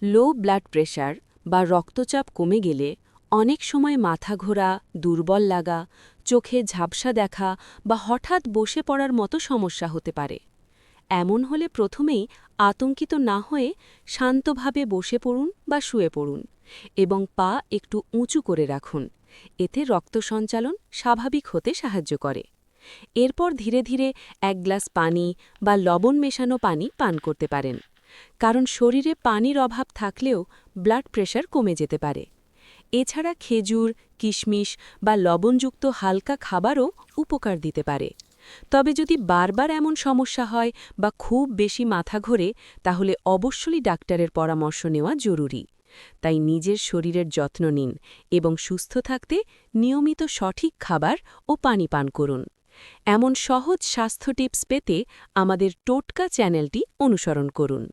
Low blood pressure বা রক্তচাপ কমে গেলে অনেক সময় মাথা ঘোরা, দুর্বল লাগা, চোখে ঝাপসা দেখা বা হঠাৎ বসে পড়ার মতো সমস্যা হতে পারে। এমন হলে প্রথমেই আতঙ্কিত না হয়ে শান্তভাবে বসে পড়ুন বা শুয়ে পড়ুন এবং পা একটু উঁচু করে রাখুন। এতে রক্ত সঞ্চালন স্বাভাবিক হতে সাহায্য করে। এরপর ধীরে ধীরে 1 গ্লাস পানি বা লবণ মেশানো পানি পান করতে পারেন, কারণ শরীরে পানির অভাব থাকলেও ব্লাড প্রেশার কমে যেতে পারে। এছাড়া খেজুর, কিশমিশ বা লবণযুক্ত হালকা খাবারও উপকার দিতে পারে। তবে যদি বারবার এমন সমস্যা হয় বা খুব বেশি মাথা ঘোরে, তাহলে অবশ্যই ডাক্তারের পরামর্শ নেওয়া জরুরি। তাই নিজের শরীরের যত্ন নিন এবং সুস্থ থাকতে নিয়মিত সঠিক খাবার ও পানি পান করুন। এমন সহজ স্বাস্থ্য টিপস পেতে আমাদের টোটকা চ্যানেলটি অনুসরণ করুন।